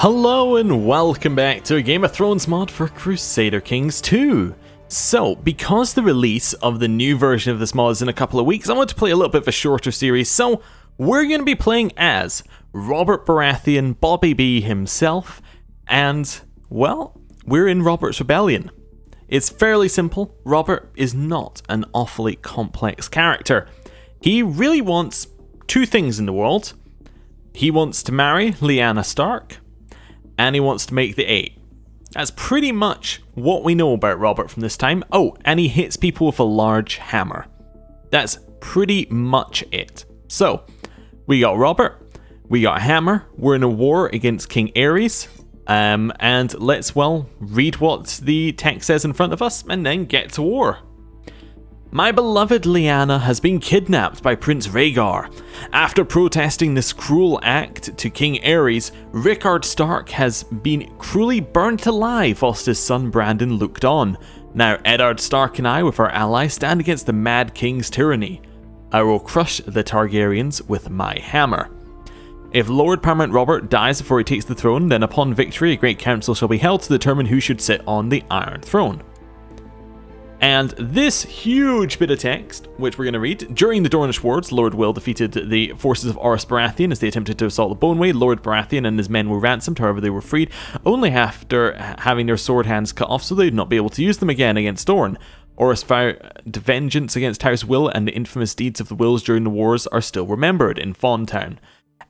Hello and welcome back to a Game of Thrones mod for Crusader Kings 2. So, because the release of the new version of this mod is in a couple of weeks, I want to play a little bit of a shorter series, so we're going to be playing as Robert Baratheon, Bobby B himself, and, well, we're in Robert's Rebellion. It's fairly simple. Robert is not an awfully complex character. He really wants two things in the world. He wants to marry Lyanna Stark, and he wants to make the 8. That's pretty much what we know about Robert from this time. Oh, and he hits people with a large hammer. That's pretty much it. So, we got Robert, we got a hammer, we're in a war against King Aerys, and let's, well, read what the text says in front of us and then get to war. My beloved Lyanna has been kidnapped by Prince Rhaegar. After protesting this cruel act to King Aerys, Rickard Stark has been cruelly burnt alive whilst his son Brandon looked on. Now Eddard Stark and I, with our allies, stand against the Mad King's tyranny. I will crush the Targaryens with my hammer. If Lord Paramount Robert dies before he takes the throne, then upon victory a great council shall be held to determine who should sit on the Iron Throne. And this huge bit of text, which we're going to read, during the Dornish Wars, Lord Will defeated the forces of Orys Baratheon as they attempted to assault the Boneway. Lord Baratheon and his men were ransomed, however they were freed, only after having their sword hands cut off so they would not be able to use them again against Dorne. Orys vowed vengeance against House Will, and the infamous deeds of the Wills during the wars are still remembered in Fawntown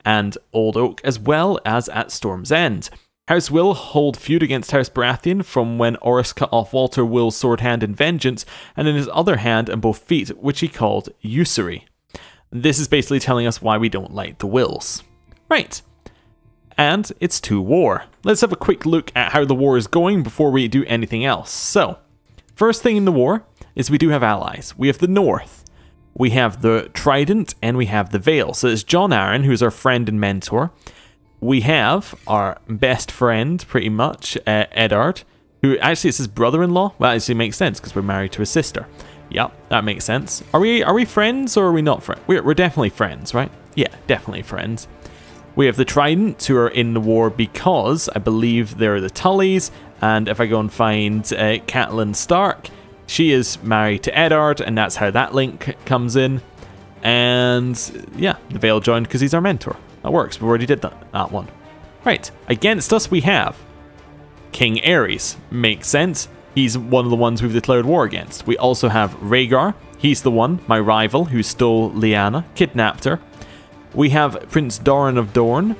and Old Oak, as well as at Storm's End. House Will hold feud against House Baratheon from when Orys cut off Walter Will's sword hand in vengeance, and in his other hand and both feet, which he called usury. This is basically telling us why we don't like the Wills. Right. And it's to war. Let's have a quick look at how the war is going before we do anything else. So, first thing in the war is we do have allies. We have the North. We have the Trident, and we have the Vale. So it's Jon Arryn, who's our friend and mentor. We have our best friend, pretty much, Eddard, who actually is his brother-in-law. Well, actually makes sense because we're married to his sister. Yep, that makes sense. Are we friends or are we not friends? We're definitely friends, right? Yeah, definitely friends. We have the Trident, who are in the war because I believe they're the Tullys. And if I go and find Catelyn Stark, she is married to Eddard, and that's how that link comes in. And yeah, the Vale joined because he's our mentor. That works, we already did that one. Right, against us we have King Aerys. Makes sense, he's one of the ones we've declared war against. We also have Rhaegar, he's the one, my rival, who stole Lyanna, kidnapped her. We have Prince Doran of Dorne.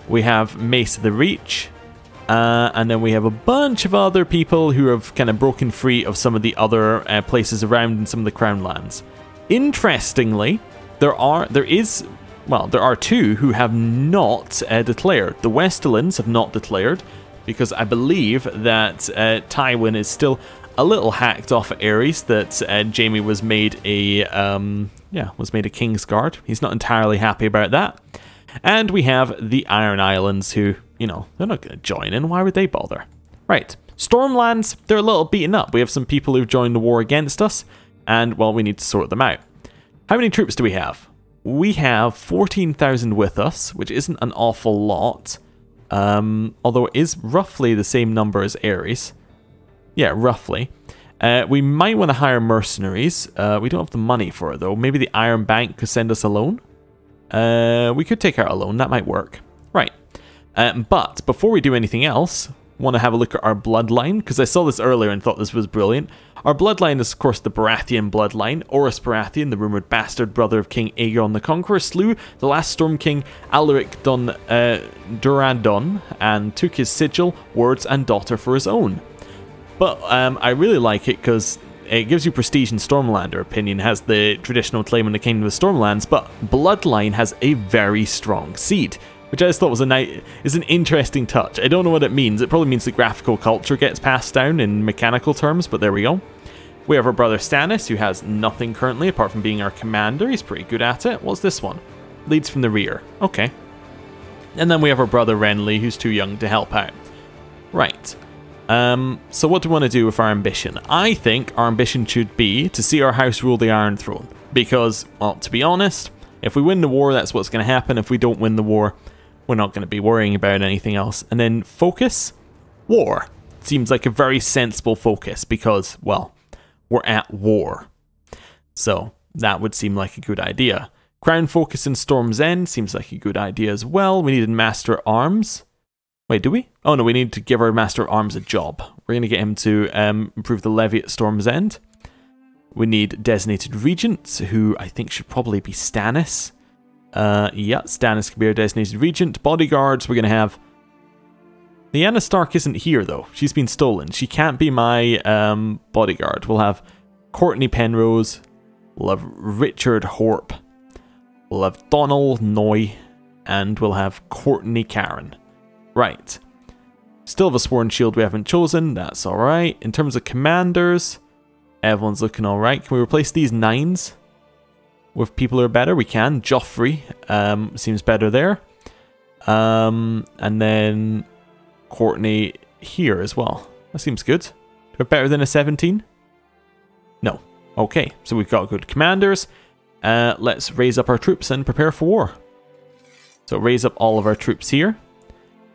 We have Mace of the Reach. And then we have a bunch of other people who have kind of broken free of some of the other places around in some of the Crown lands. Interestingly, there are two who have not declared. The Westerlands have not declared because I believe that Tywin is still a little hacked off at Aerys. That Jaime was made a King's Guard. He's not entirely happy about that. And we have the Iron Islands, who, you know, they're not going to join in. Why would they bother? Right, Stormlands, they're a little beaten up. We have some people who've joined the war against us, and well, we need to sort them out. How many troops do we have? We have 14,000 with us, which isn't an awful lot, although it is roughly the same number as Aerys. Yeah, roughly. We might want to hire mercenaries. We don't have the money for it, though. Maybe the Iron Bank could send us a loan? We could take out a loan. That might work. Right. But before we do anything else, want to have a look at our bloodline, because I saw this earlier and thought this was brilliant. Our bloodline is, of course, the Baratheon bloodline. Orys Baratheon, the rumoured bastard brother of King Aegon the Conqueror, slew the last Storm King Alaric Durandon and took his sigil, words and daughter for his own. But I really like it because it gives you prestige in Stormlander. Opinion has the traditional claim in the Kingdom of Stormlands, but bloodline has a very strong seed, which I just thought was an interesting touch. I don't know what it means. It probably means the graphical culture gets passed down in mechanical terms, but there we go. We have our brother Stannis, who has nothing currently apart from being our commander. He's pretty good at it. What's this one? Leads from the rear. Okay. And then we have our brother Renly, who's too young to help out. Right. So what do we want to do with our ambition? I think our ambition should be to see our house rule the Iron Throne. Because, well, to be honest, if we win the war, that's what's going to happen. If we don't win the war, we're not going to be worrying about anything else. And then focus, war. Seems like a very sensible focus because, well, we're at war. So that would seem like a good idea. Crown focus in Storm's End seems like a good idea as well. We need a Master at Arms. Wait, do we? Oh no, we need to give our Master at Arms a job. We're going to get him to improve the levy at Storm's End. We need Designated Regent, who I think should probably be Stannis. Yeah, Stannis can be our Designated Regent. Bodyguards, we're going to have... Lyanna Stark isn't here though. She's been stolen. She can't be my bodyguard. We'll have Courtney Penrose. We'll have Richard Horpe. We'll have Donal Noy. And we'll have Courtney Karen. Right. Still have a Sworn Shield we haven't chosen. That's alright. In terms of commanders, everyone's looking alright. Can we replace these 9s with people who are better? We can. Joffrey seems better there. And then Courtney here as well. That seems good. Do we have better than a 17? No. Okay, so we've got good commanders. Let's raise up our troops and prepare for war. So raise up all of our troops here.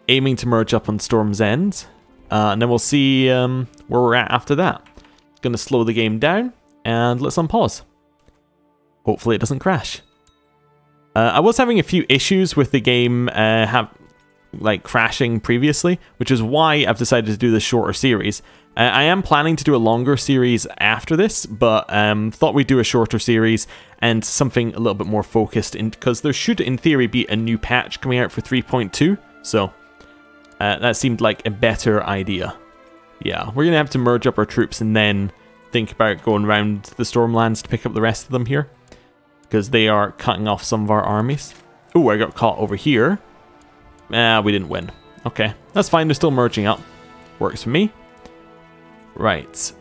Aiming to merge up on Storm's End. And then we'll see where we're at after that. Going to slow the game down. And let's unpause. Hopefully it doesn't crash. I was having a few issues with the game crashing previously, which is why I've decided to do this shorter series. I am planning to do a longer series after this, but thought we'd do a shorter series and something a little bit more focused, because there should, in theory, be a new patch coming out for 3.2, so that seemed like a better idea. Yeah, we're going to have to merge up our troops and then think about going around the Stormlands to pick up the rest of them here, because they are cutting off some of our armies. Ooh, I got caught over here. We didn't win. Okay, that's fine. They're still merging up. Works for me. Right.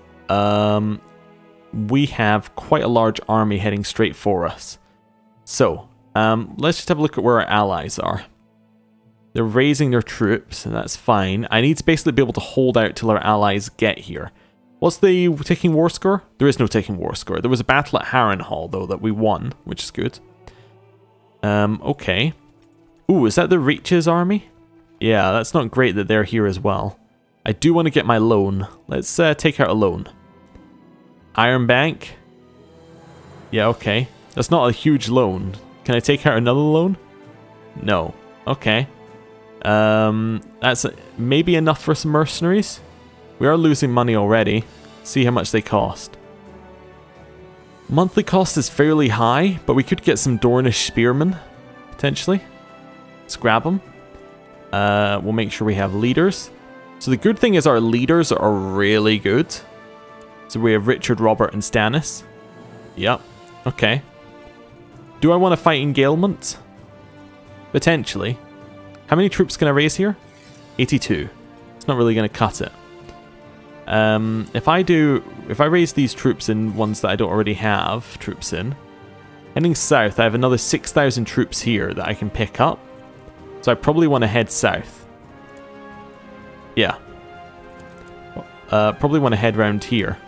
We have quite a large army heading straight for us. So, let's just have a look at where our allies are. They're raising their troops, and that's fine. I need to basically be able to hold out till our allies get here. What's the taking war score? There is no taking war score. There was a battle at Harrenhal, though, that we won, which is good. Okay. Ooh, is that the Reach's army? Yeah, that's not great that they're here as well. I do want to get my loan. Let's take out a loan. Iron Bank. Yeah, okay. That's not a huge loan. Can I take out another loan? No. Okay. That's maybe enough for some mercenaries. We are losing money already. See how much they cost. Monthly cost is fairly high, but we could get some Dornish spearmen, potentially. Let's grab them. We'll make sure we have leaders. So the good thing is our leaders are really good. So we have Richard, Robert, and Stannis. Yep. Okay. Do I want to fight Engagement? Potentially. How many troops can I raise here? 82. It's not really going to cut it. If I raise these troops in ones that I don't already have troops in, heading south, I have another 6,000 troops here that I can pick up. So I probably want to head south. Yeah. Probably want to head round here.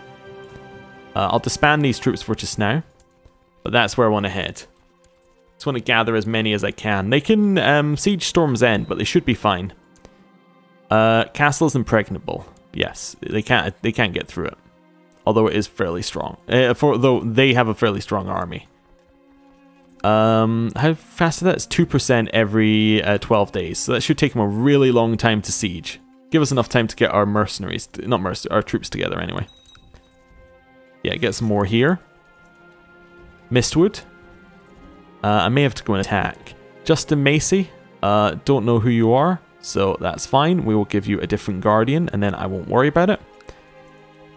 I'll disband these troops for just now. But that's where I want to head. Just want to gather as many as I can. They can siege Storm's End, but they should be fine. Castle's impregnable. Yes, they can't get through it. Although it is fairly strong. Though they have a fairly strong army. How fast is that? It's 2% every 12 days. So that should take them a really long time to siege. Give us enough time to get our mercenaries, our troops together anyway. Yeah, get some more here. Mistwood. I may have to go and attack. Justin Macy. Don't know who you are, so that's fine. We will give you a different guardian, and then I won't worry about it.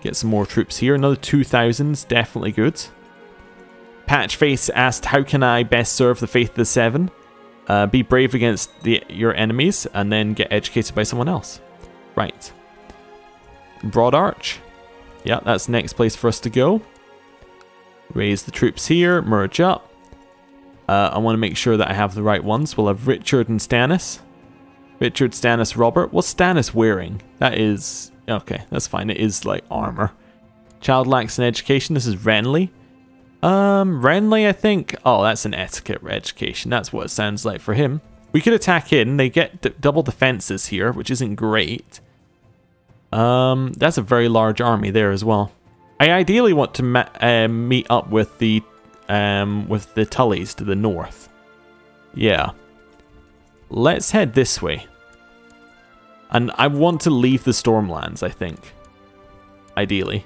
Get some more troops here. Another 2,000's definitely good. Patchface asked, how can I best serve the Faith of the Seven? Be brave against your enemies, and then get educated by someone else. Right. Broad Arch. Yeah, that's the next place for us to go. Raise the troops here, merge up. I want to make sure that I have the right ones. We'll have Richard and Stannis. Richard, Stannis, Robert. What's Stannis wearing? That is... Okay, that's fine. It is like armor. Child lacks an education. This is Renly. Renly, I think... Oh, that's an etiquette education. That's what it sounds like for him. We could attack in. They get double defenses here, which isn't great. That's a very large army there as well. I ideally want to meet up with the Tullys to the north. Yeah. Let's head this way. And I want to leave the Stormlands, I think. Ideally.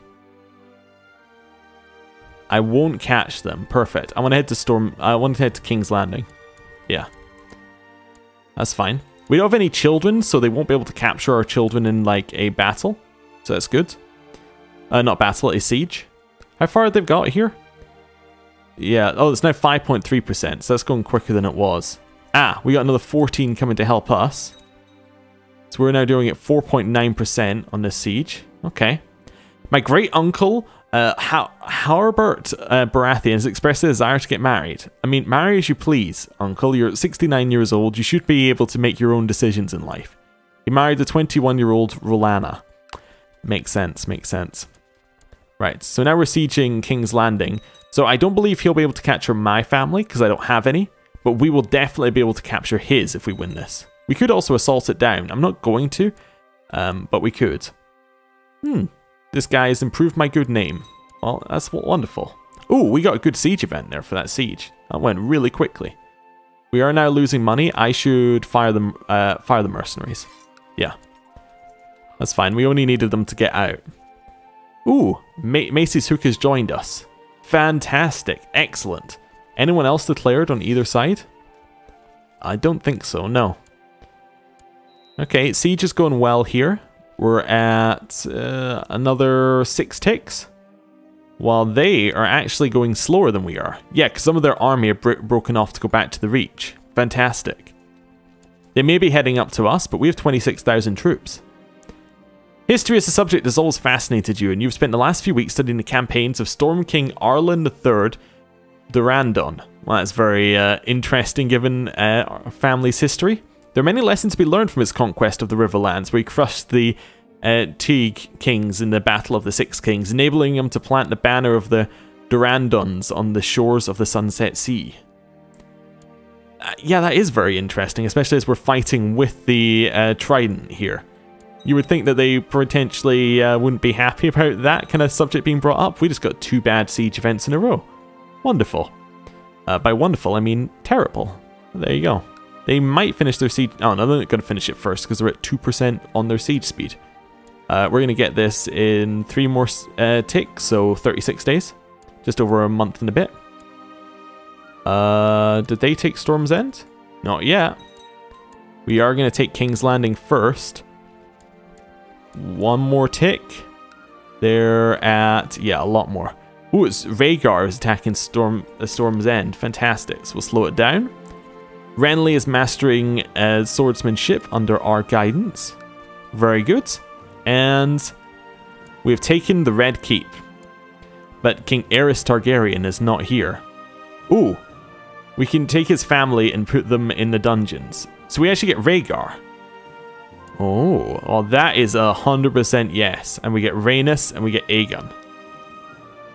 I won't catch them. Perfect. I want to head to King's Landing. Yeah. That's fine. We don't have any children, so they won't be able to capture our children in, like, a battle. So that's good. Not battle, a siege. How far have they got here? Yeah, oh, it's now 5.3%, so that's going quicker than it was. Ah, we got another 14 coming to help us. So we're now doing it 4.9% on this siege. Okay. My great-uncle, Harbert Baratheon, has expressed a desire to get married. I mean, marry as you please, uncle. You're 69 years old. You should be able to make your own decisions in life. He married the 21-year-old Rolana. Makes sense, makes sense. Right, so now we're sieging King's Landing. So I don't believe he'll be able to capture my family, because I don't have any. But we will definitely be able to capture his if we win this. We could also assault it down. I'm not going to, but we could. This guy has improved my good name. Well, that's wonderful. Oh, we got a good siege event there for that siege. That went really quickly. We are now losing money. I should fire the mercenaries. Yeah. That's fine. We only needed them to get out. Ooh, Mace's Hook has joined us. Fantastic. Excellent. Anyone else declared on either side? I don't think so, no. Okay, siege is going well here. We're at another 6 ticks. While they are actually going slower than we are. Yeah, because some of their army are broken off to go back to the Reach. Fantastic. They may be heading up to us, but we have 26,000 troops. History as a subject has always fascinated you, and you've spent the last few weeks studying the campaigns of Storm King Arlen III Durandon. Well, that's very interesting given our family's history. There are many lessons to be learned from his conquest of the Riverlands, where he crushed the Teague kings in the Battle of the Six Kings, enabling him to plant the banner of the Durandons on the shores of the Sunset Sea. Yeah, that is very interesting, especially as we're fighting with the Trident here. You would think that they potentially wouldn't be happy about that kind of subject being brought up. We just got 2 bad siege events in a row. Wonderful. By wonderful, I mean terrible. There you go. They might finish their siege. Oh, no, they're not going to finish it first because they're at 2% on their siege speed. We're going to get this in 3 more ticks, so 36 days. Just over a month and a bit. Did they take Storm's End? Not yet. We are going to take King's Landing first. 1 more tick. They're at, yeah, a lot more. Ooh, it's Rhaegar is attacking Storm's End. Fantastic. So we'll slow it down. Renly is mastering swordsmanship under our guidance. Very good. And we've taken the Red Keep. But King Aerys Targaryen is not here. Ooh. We can take his family and put them in the dungeons. So we actually get Rhaegar. Oh, well, that is 100% yes. And we get Rhaenys and we get Aegon.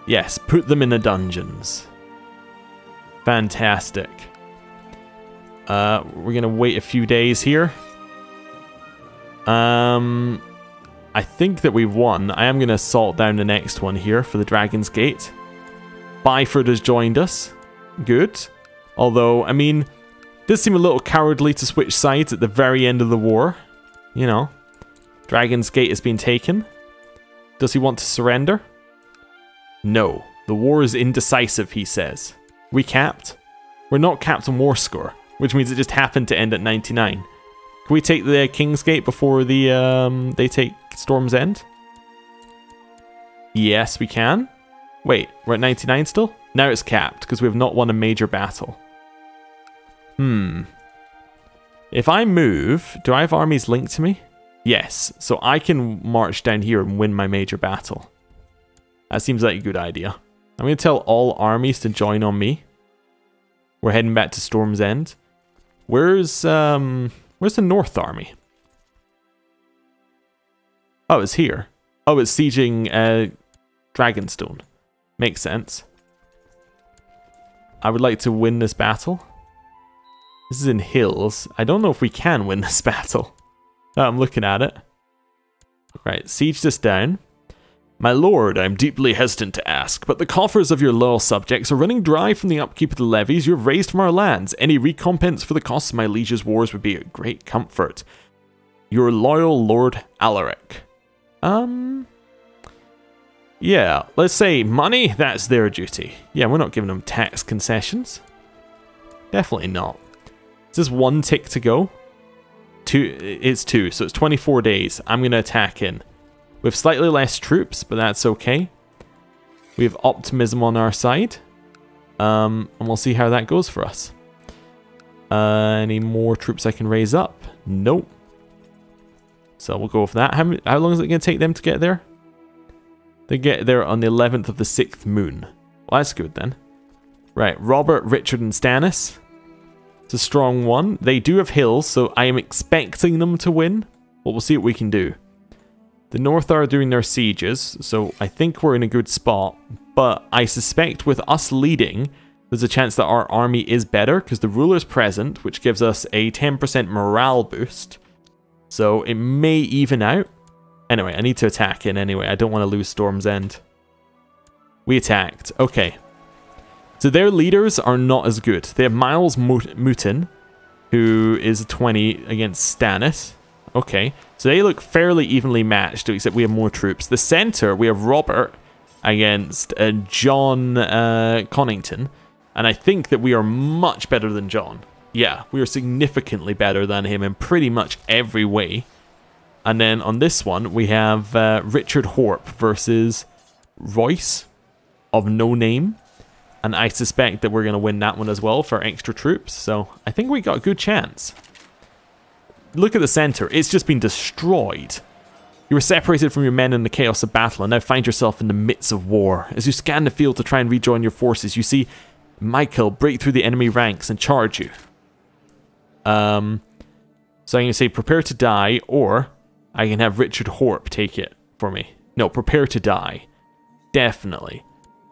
Yes, put them in the dungeons. Fantastic. We're going to wait a few days here. I think that we've won. I am going to assault down the next one here for the Dragon's Gate. Byford has joined us. Good. Although, I mean, it does seem a little cowardly to switch sides at the very end of the war. You know, Dragon's Gate has been taken. Does he want to surrender? No. The war is indecisive, he says. We capped? We're not capped on war score, which means it just happened to end at 99. Can we take the King's Gate before they take Storm's End? Yes, we can. Wait, we're at 99 still? Now it's capped, because we have not won a major battle. If I move, do I have armies linked to me? Yes, so I can march down here and win my major battle. That seems like a good idea. I'm going to tell all armies to join on me. We're heading back to Storm's End. Where's the North Army? Oh, it's here. Oh, it's sieging Dragonstone. Makes sense. I would like to win this battle. This is in hills. I don't know if we can win this battle. Oh, I'm looking at it. Right, siege this down. My lord, I am deeply hesitant to ask, but the coffers of your loyal subjects are running dry from the upkeep of the levies you have raised from our lands. Any recompense for the costs of my liege's wars would be a great comfort. Your loyal Lord Alaric. Yeah, let's say money, that's their duty. Yeah, we're not giving them tax concessions. Definitely not. Is this 1 tick to go? It's 2, so it's 24 days. I'm going to attack in. We have slightly less troops, but that's okay. We have optimism on our side. And we'll see how that goes for us. Any more troops I can raise up? Nope. So we'll go with that. How long is it going to take them to get there? They get there on the 11th of the 6th moon. Well, that's good then. Right, Robert, Richard, and Stannis. It's a strong one. They do have hills, so I am expecting them to win. But we'll see what we can do. The North are doing their sieges, so I think we're in a good spot. But I suspect with us leading, there's a chance that our army is better, because the ruler's present, which gives us a 10% morale boost. So it may even out. Anyway, I need to attack in anyway. I don't want to lose Storm's End. We attacked. Okay. So their leaders are not as good. They have Miles Mutin, who is a 20 against Stannis. Okay. So they look fairly evenly matched, except we have more troops. The center, we have Robert against John Connington. And I think that we are much better than John. Yeah, we are significantly better than him in pretty much every way. And then on this one, we have Richard Horp versus Royce of No Name. And I suspect that we're going to win that one as well for extra troops. So I think we got a good chance. Look at the center. It's just been destroyed. You were separated from your men in the chaos of battle and now find yourself in the midst of war. As you scan the field to try and rejoin your forces, you see Michael break through the enemy ranks and charge you. So I'm going to say prepare to die, or I can have Richard Horp take it for me. No, prepare to die. Definitely.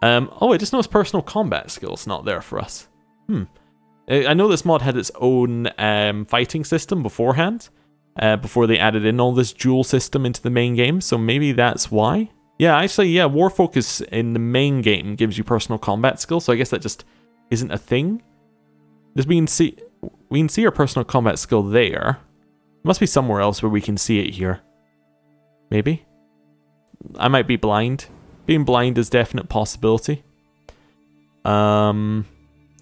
Oh, I just noticed personal combat skills not there for us. I know this mod had its own fighting system beforehand, before they added in all this duel system into the main game, so maybe that's why. Yeah, actually, yeah, War Focus in the main game gives you personal combat skills, so I guess that just isn't a thing. We can see our personal combat skill there. Must be somewhere else where we can see it here. Maybe? I might be blind. Being blind is a definite possibility. Yeah,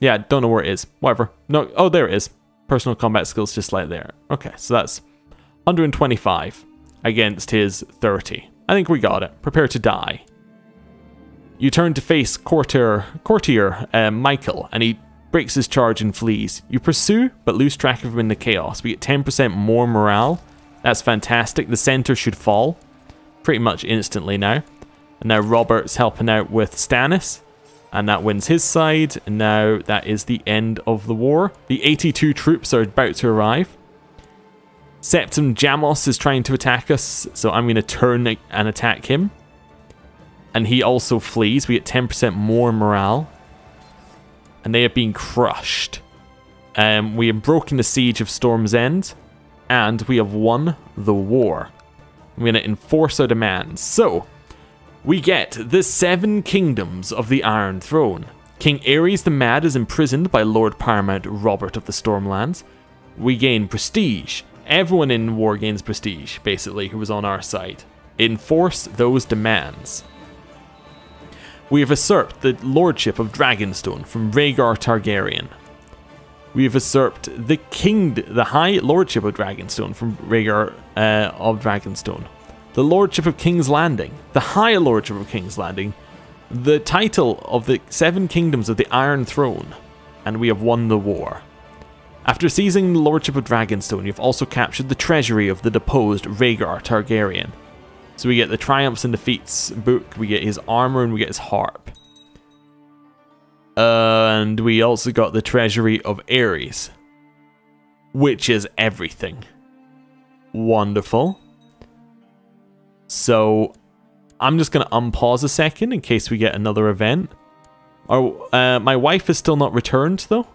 don't know where it is. Whatever. No, oh, there it is. Personal combat skills just like there. Okay, so that's 125 against his 30. I think we got it. Prepare to die. You turn to face courtier Michael, and he breaks his charge and flees. You pursue, but lose track of him in the chaos. We get 10% more morale. That's fantastic. The center should fall pretty much instantly now. And now Robert's helping out with Stannis, and that wins his side. And now that is the end of the war. The 82 troops are about to arrive. Septim Jamos is trying to attack us, so I'm going to turn and attack him. And he also flees. We get 10% more morale. And they have been crushed. We have broken the siege of Storm's End, and we have won the war. I'm going to enforce our demands. So, we get the 7 kingdoms of the Iron Throne. King Aerys the Mad is imprisoned by Lord Paramount Robert of the Stormlands. We gain prestige. Everyone in war gains prestige, basically, who was on our side. Enforce those demands. We have usurped the lordship of Dragonstone from Rhaegar Targaryen. We have usurped the high lordship of Dragonstone from Rhaegar of Dragonstone. The lordship of King's Landing, the high lordship of King's Landing, the title of the 7 kingdoms of the Iron Throne, and we have won the war. After seizing the lordship of Dragonstone, you've also captured the treasury of the deposed Rhaegar Targaryen. So we get the Triumphs and Defeats book, we get his armor, and we get his harp. And we also got the treasury of Aerys, which is everything. Wonderful. So I'm just going to unpause a second in case we get another event. My wife is still not returned, though.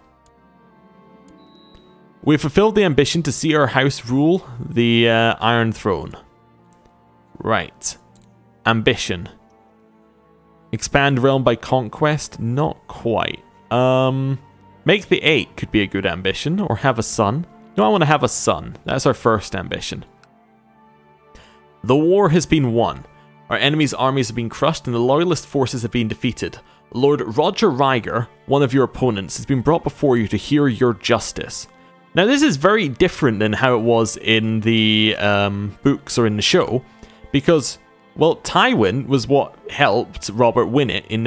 We've fulfilled the ambition to see our house rule the Iron Throne. Right. Ambition. Expand realm by conquest? Not quite. Make the 8 could be a good ambition, or have a son. No, I want to have a son. That's our first ambition. The war has been won. Our enemy's armies have been crushed and the loyalist forces have been defeated. Lord Roger Ryger, one of your opponents, has been brought before you to hear your justice. Now this is very different than how it was in the books or in the show, because, well, Tywin was what helped Robert win it in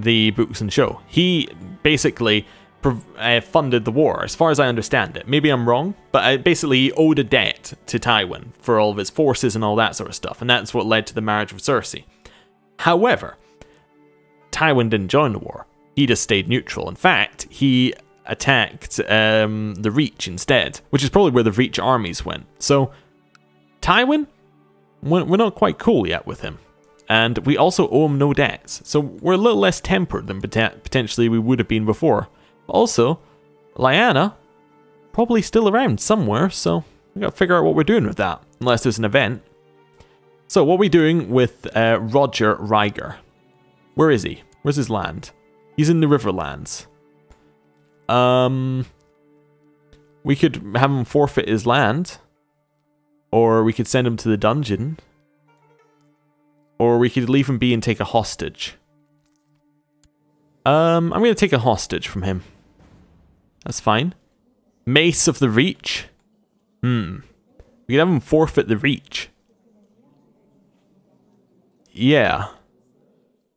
the books and show. He basically funded the war, as far as I understand it. Maybe I'm wrong, but basically he owed a debt to Tywin for all of his forces and all that sort of stuff, and that's what led to the marriage of Cersei. However, Tywin didn't join the war. He just stayed neutral. In fact, he attacked the Reach instead, which is probably where the Reach armies went. So, Tywin, we're not quite cool yet with him. And we also owe him no debts, so we're a little less tempered than potentially we would have been before. Also, Lyanna, probably still around somewhere, so we gotta figure out what we're doing with that, unless there's an event. So, what are we doing with Roger Ryger? Where is he? Where's his land? He's in the Riverlands. We could have him forfeit his land, or we could send him to the dungeon, or we could leave him be and take a hostage. I'm going to take a hostage from him. That's fine. Mace of the Reach. We could have him forfeit the Reach. Yeah.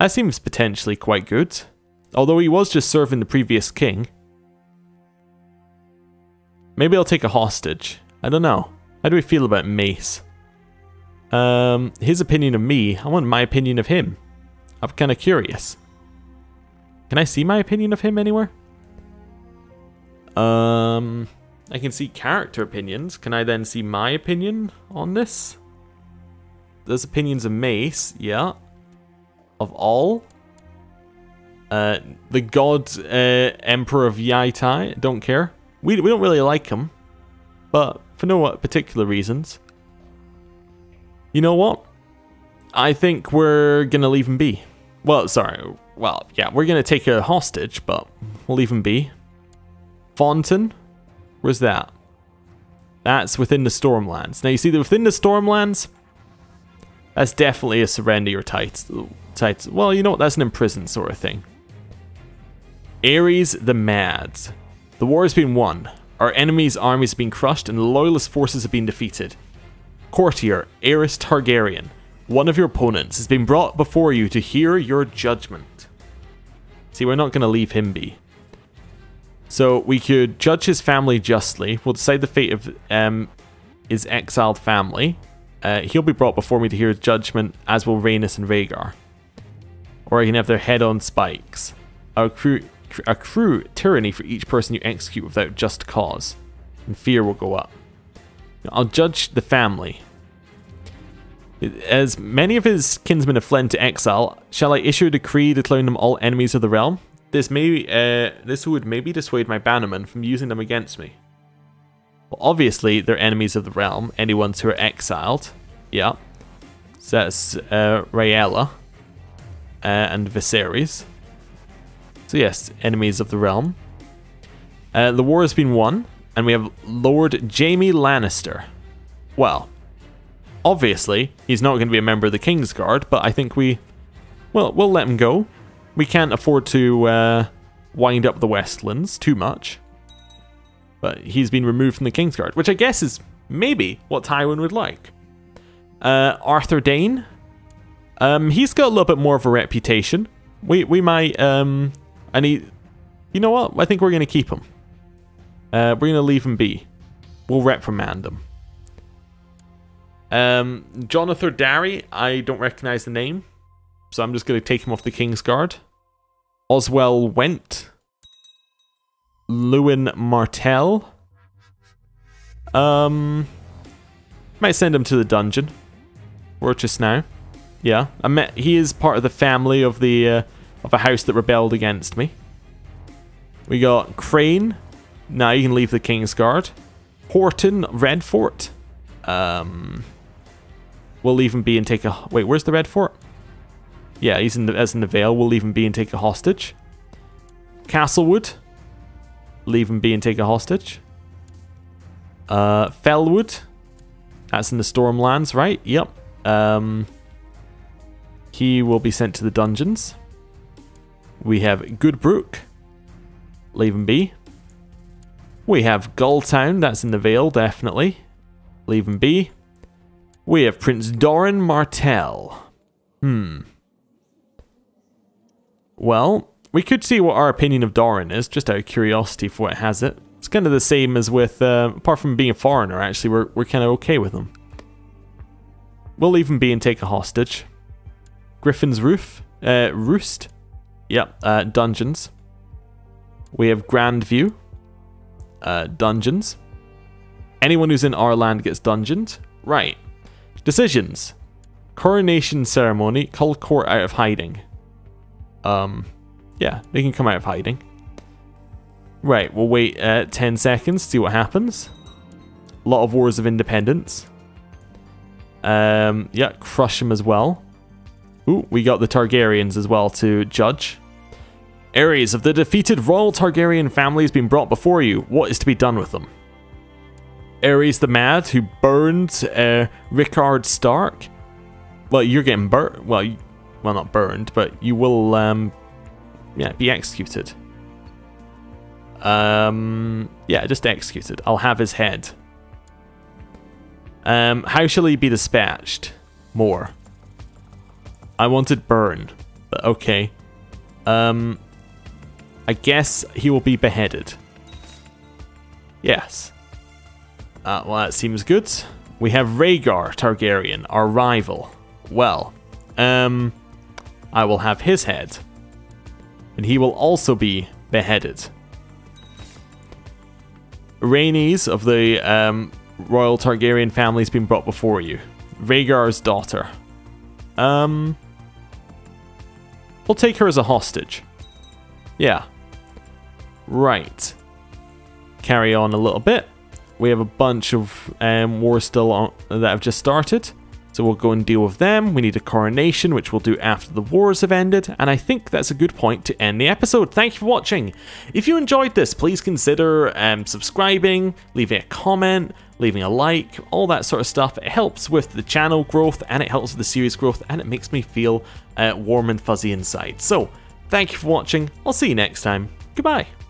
That seems potentially quite good. Although he was just serving the previous king. Maybe I'll take a hostage. I don't know. How do we feel about Mace? His opinion of me. I want my opinion of him. I'm kind of curious. Can I see my opinion of him anywhere? I can see character opinions. Can I then see my opinion on this? There's opinions of Mace, yeah. Of all. The God Emperor of Yaitai, don't care. We don't really like him, but for no particular reasons. You know what? I think we're gonna leave him be. Well, sorry. Well, yeah, we're gonna take a hostage, but we'll leave him be. Fontaine? Where's that? That's within the Stormlands. Now, you see that within the Stormlands, that's definitely a surrender your title. Well, you know what? That's an imprisoned sort of thing. Ares the Mad. The war has been won. Our enemy's armies have been crushed and the loyalist forces have been defeated. Courtier, Aerys Targaryen, one of your opponents, has been brought before you to hear your judgment. See, we're not going to leave him be. So we could judge his family justly. We'll decide the fate of his exiled family. He'll be brought before me to hear judgment, as will Rhaenys and Rhaegar. Or I can have their head on spikes. Accrue tyranny for each person you execute without just cause. And fear will go up. I'll judge the family. As many of his kinsmen have fled to exile, shall I issue a decree declaring them all enemies of the realm? This would maybe dissuade my bannermen from using them against me. Well, obviously, they're enemies of the realm, anyone who are exiled. Yeah. So that's Rhaella and Viserys. So yes, enemies of the realm. The war has been won, and we have Lord Jaime Lannister. Well, obviously, he's not going to be a member of the Kingsguard, but I think we'll let him go. We can't afford to wind up the Westlands too much. But he's been removed from the Kingsguard, which I guess is maybe what Tywin would like. Arthur Dayne. He's got a little bit more of a reputation. We might, and he, you know what? I think we're going to keep him. We're going to leave him be. We'll reprimand him. Jonathan Darry, I don't recognize the name. So I'm just going to take him off the Kingsguard. Oswell Went. Lewin Martell. Might send him to the dungeon. Or just now. Yeah, he is part of the family of the of a house that rebelled against me. We got Crane, Now you can leave the Kingsguard. Horton, Red Fort. We'll leave him be and take a... Wait, where's the Red Fort? Yeah, he's in the Vale. We'll leave him be and take a hostage. Castlewood. Leave him be and take a hostage. Fellwood. That's in the Stormlands, right? Yep. He will be sent to the dungeons. We have Goodbrook. Leave him be. We have Gulltown. That's in the Vale, definitely. Leave him be. We have Prince Doran Martell. Well, we could see what our opinion of Doran is, just out of curiosity for what has it. It's kind of the same as with, apart from being a foreigner, actually, we're kind of okay with him. We'll leave him be and take a hostage. Griffin's Roost. Yep, dungeons. We have Grandview. Dungeons. Anyone who's in our land gets dungeoned. Right. Decisions. Coronation ceremony. Cull Court out of hiding. Yeah, they can come out of hiding. Right, we'll wait 10 seconds, see what happens. A lot of Wars of Independence. Yeah, crush them as well. Ooh, we got the Targaryens as well to judge. Ares, of the defeated royal Targaryen family has been brought before you. What is to be done with them? Ares the Mad, who burned Rickard Stark. Well, you're getting burnt. Well, not burned, but you will, yeah, be executed. Yeah, just executed. I'll have his head. How shall he be dispatched? More. I wanted burn, but okay. I guess he will be beheaded. Yes. Well, that seems good. We have Rhaegar Targaryen, our rival. Well, I will have his head. And he will also be beheaded. Rhaenys of the royal Targaryen family has been brought before you. Rhaegar's daughter. We'll take her as a hostage. Yeah. Right. Carry on a little bit. We have a bunch of wars still on that have just started. So we'll go and deal with them. We need a coronation, which we'll do after the wars have ended. And I think that's a good point to end the episode. Thank you for watching. If you enjoyed this, please consider subscribing, leaving a comment, leaving a like, all that sort of stuff. It helps with the channel growth and it helps with the series growth and it makes me feel warm and fuzzy inside. So thank you for watching. I'll see you next time. Goodbye.